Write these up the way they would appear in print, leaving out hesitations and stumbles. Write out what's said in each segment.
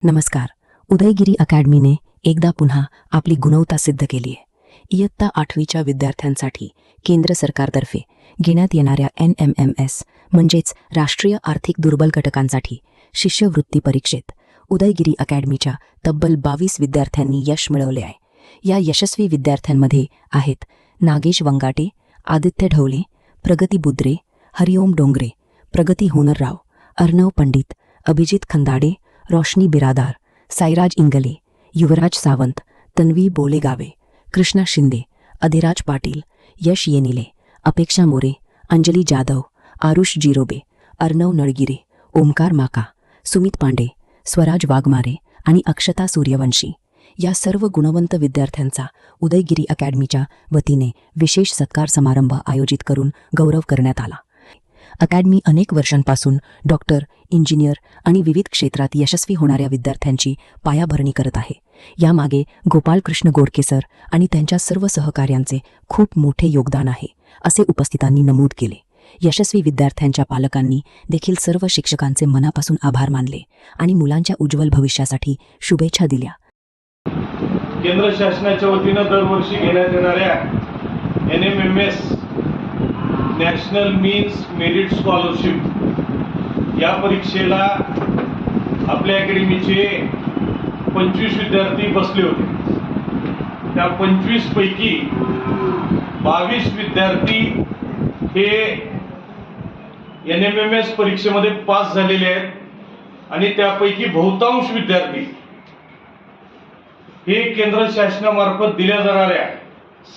नमस्कार. उदयगिरी अकॅडमीने एकदा पुन्हा आपली गुणवत्ता सिद्ध केली आहे. इयत्ता 8वीच्या विद्यार्थ्यांसाठी केंद्र सरकारतर्फे घेण्यात येणाऱ्या NMMS म्हणजेच राष्ट्रीय आर्थिक दुर्बल घटकांसाठी शिष्यवृत्ती परीक्षेत उदयगिरी अकॅडमीच्या तब्बल 22 विद्यार्थ्यांनी यश मिळवले आहे. या यशस्वी विद्यार्थ्यांमध्ये आहेत नागेश वंगाटे, आदित्य ढवले, प्रगती बुद्रे, हरिओम डोंगरे, प्रगती होनरराव, अर्णव पंडित, अभिजित खंदाडे, रोशनी बिरादार, साईराज इंगले, युवराज सावंत, तन्वी बोलेगावे, कृष्णा शिंदे, अधिराज पाटील, यश येनिले, अपेक्षा मोरे, अंजली जाधव, आरुष जिरोबे, अर्णव नळगिरे, ओमकार माका, सुमित पांडे, स्वराज वाघमारे आणि अक्षता सूर्यवंशी या सर्व गुणवंत विद्यार्थ्यांचा उदयगिरी अकॅडमीच्या वतीने विशेष सत्कार समारंभ आयोजित करून गौरव करण्यात आला. अकॅडमी अनेक वर्षांपासून डॉक्टर, इंजिनियर आणि विविध क्षेत्रात यशस्वी होणाऱ्या विद्यार्थ्यांची पायाभरणी करत आहे. यामागे गोपाळकृष्ण गोडके सर आणि त्यांच्या सर्व सहकाऱ्यांचे खूप मोठे योगदान आहे, असे उपस्थितांनी नमूद केले. यशस्वी विद्यार्थ्यांच्या पालकांनी देखील सर्व शिक्षकांचे मनापासून आभार मानले आणि मुलांच्या उज्ज्वल भविष्यासाठी शुभेच्छा दिल्या. केंद्र शासनाच्या वतीने दरवर्षी घेण्यात येणाऱ्या NMMS national means merit scholarship या परीक्षेला आपल्या अकॅडमीचे 25 विद्यार्थी बसले होते. त्या 25 पैकी 22 विद्यार्थी हे NMMS परीक्षेमध्ये पास झालेले आहेत आणि त्यापैकी बहुतांश विद्यार्थी हे केंद्र शासनामार्फत दिल्या जाणाऱ्या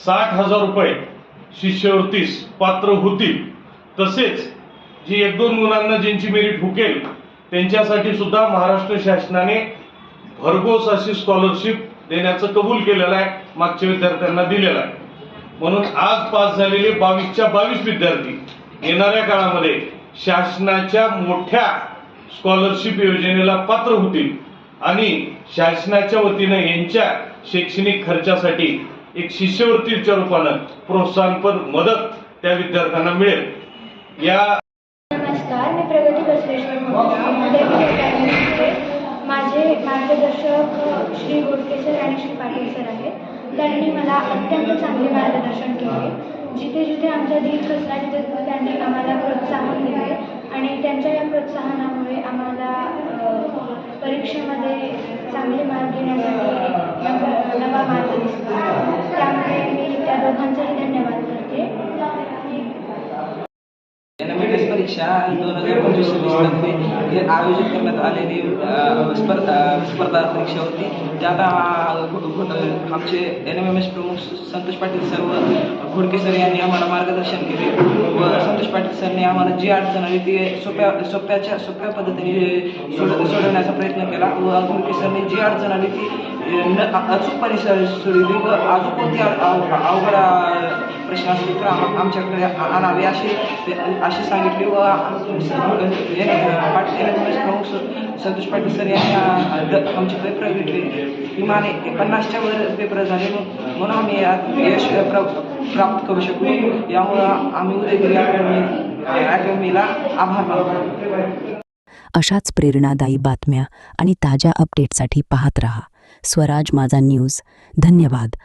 60,000 रुपये शिष्यवृत्तीस पात्र होतील. तसेच जी 1-2 मुलांना ज्यांची मेरिट हुकेल त्यांच्यासाठी सुद्धा महाराष्ट्र शासनाने भरघोस अशी स्कॉलरशिप देण्याचं कबूल केलेलं आहे, मागच्या विद्यार्थ्यांना दिलेलं आहे. म्हणून आज पास झालेले 22च्या 22 विद्यार्थी येणाऱ्या काळामध्ये शासनाच्या मोठ्या स्कॉलरशिप योजनेला पात्र होतील आणि शासनाच्या वतीने यांच्या शैक्षणिक खर्चासाठी एक शिष्यवृत्तीच्या रूपानं प्रोत्साहनपर मदत त्या विद्यार्थ्यांना मिळेल. नमस्कार, मी प्रगती बसवेश्वर बोलते. माझे मार्गदर्शक श्री गोडके सर आणि श्री पाटील सर आहेत. त्यांनी मला अत्यंत चांगले मार्गदर्शन केले. जिथे जिथे आमचा धीर खचला तिथे त्यांनी आम्हाला प्रोत्साहन दिले आणि त्यांच्या या प्रोत्साहनामुळे आम्हाला परीक्षेमध्ये चांगले मार्क घेण्यासाठी एक नवा मार्ग दिसला. त्यामुळे मी त्या दोघांचाही धन्यवाद करते. NMMS परीक्षा 2025 आयोजित करण्यात आलेली स्पर्धा परीक्षा होती. त्यात आमचे NMMS प्रमुख संतोष पाटील सर व घोडके सर यांनी आम्हाला मार्गदर्शन केले व संतोष पाटील सरने आम्हाला जी अडचण आली ती सोप्या पद्धतीने सोडवण्याचा प्रयत्न केला व घोडके सरने जी अडचण आली ती अचूकपणे सोडवली व अजून कोणती अवघड प्रश्न असतील तर आमच्याकडे आणावे अशी सांगितली व प्रमुख संतोष पाटील सर यांनी आमचे पेपर घेतले. किमान 50च्या वर पेपर झाले म्हणून आम्ही यश प्राप्त करू शकलो. यामुळं आम्ही उदयगिरी अकॅडमीला आभार मानतो. अशाच प्रेरणादायी बातम्या आणि ताज्या अपडेटसाठी पाहत रहा स्वराज माझा न्यूज. धन्यवाद.